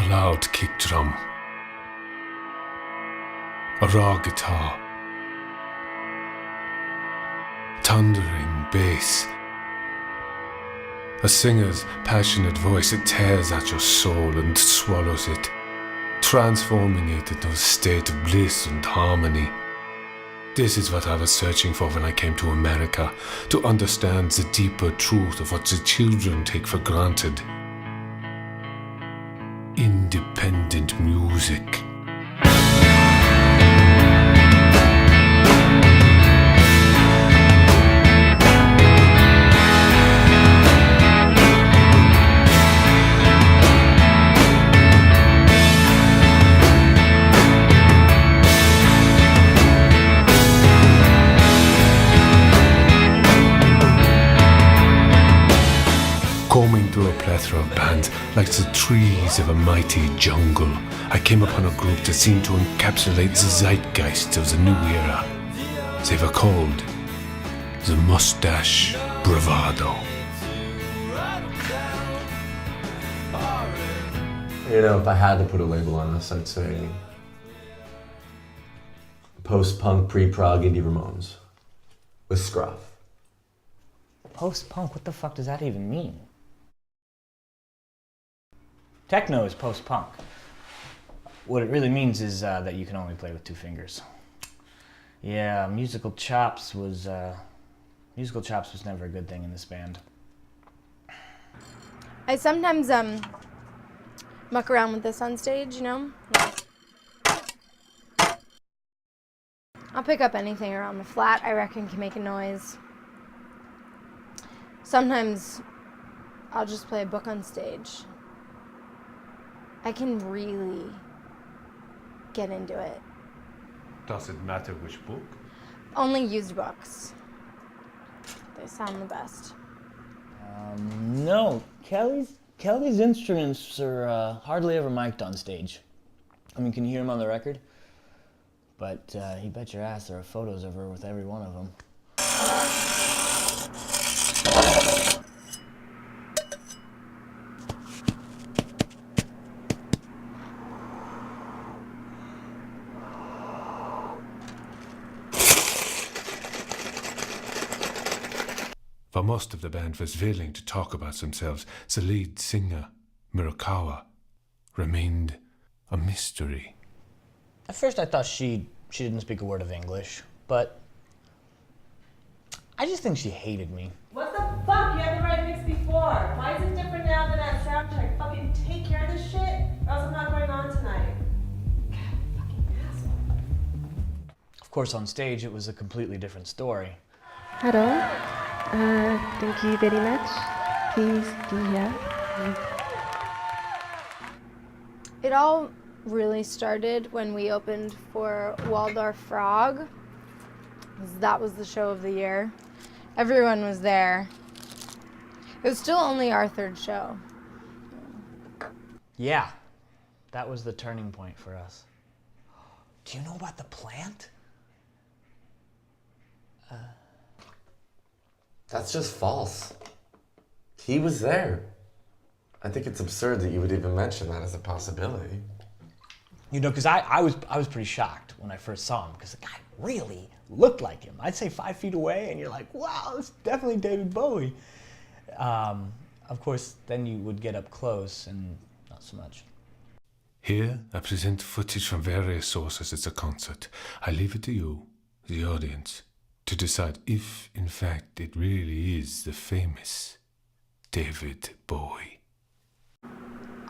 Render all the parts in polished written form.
a loud kick drum, a raw guitar, thundering bass, a singer's passionate voice that tears at your soul and swallows it, transforming it into a state of bliss and harmony. This is what I was searching for when I came to America, to understand the deeper truth of what the children take for granted. Independent music. Combing through a plethora of bands like the trees of a mighty jungle, I came upon a group that seemed to encapsulate the zeitgeist of the new era. They were called the MOUSTACHE BRAVADO. You know, if I had to put a label on this, I'd say post-punk, pre-prog, indie Ramones with scruff. Post-punk? What the fuck does that even mean? Techno is post-punk. What it really means is that you can only play with two fingers. Yeah, musical chops was never a good thing in this band. I sometimes muck around with this on stage, you know? I'll pick up anything around the flat I reckon can make a noise. Sometimes I'll just play a book on stage. I can really get into it. Does it matter which book? Only used books. They sound the best. No, Kelly's instruments are hardly ever mic'd on stage. I mean, can you hear them on the record? But you bet your ass there are photos of her with every one of them. For most of the band was willing to talk about themselves, the lead singer, Murakawa, remained a mystery. At first I thought she didn't speak a word of English, but I just think she hated me. What the fuck? You had the right mix before. Why is it different now than at soundcheck? Fucking take care of this shit, or else I'm not going on tonight. God, fucking asshole. Of course, on stage it was a completely different story. Hello. Thank you very much. Please do here. It all really started when we opened for Waldorf Frog. That was the show of the year. Everyone was there. It was still only our third show. Yeah, that was the turning point for us. Do you know about the plant? That's just false. He was there. I think it's absurd that you would even mention that as a possibility. You know, because I was pretty shocked when I first saw him, because the guy really looked like him. I'd say 5 feet away, and you're like, wow, it's definitely David Bowie. Of course, then you would get up close, and not so much. Here, I present footage from various sources at the concert. I leave it to you, the audience, to decide if, in fact, it really is the famous David Bowie.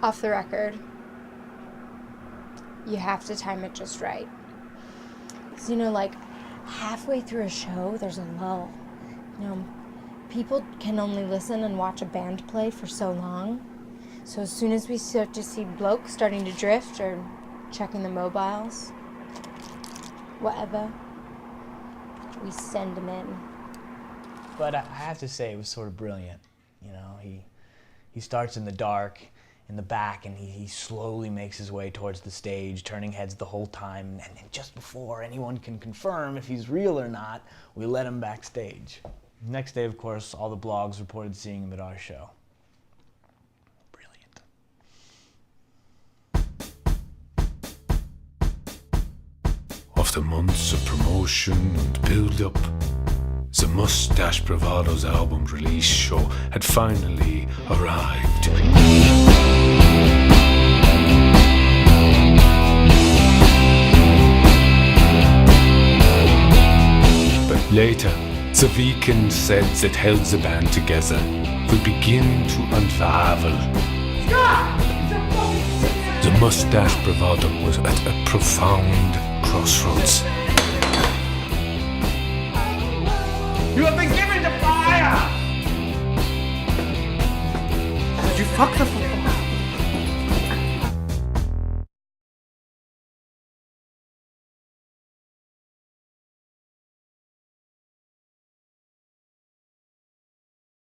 Off the record, you have to time it just right. Because, you know, like, halfway through a show, there's a lull. You know, people can only listen and watch a band play for so long. So as soon as we start to see blokes starting to drift or checking the mobiles, whatever, we send them in. But I have to say, it was sort of brilliant. You know, he starts in the dark, in the back, and he slowly makes his way towards the stage, turning heads the whole time. And then just before anyone can confirm if he's real or not, we let him backstage. Next day, of course, all the blogs reported seeing him at our show. Brilliant. After months of promotion and build-up, the Mustache Bravado's album release show had finally arrived. But later, the weekend threads that held the band together would begin to unravel. The Mustache Bravado was at a profound crossroads. You have been given to fire! Did you fuck the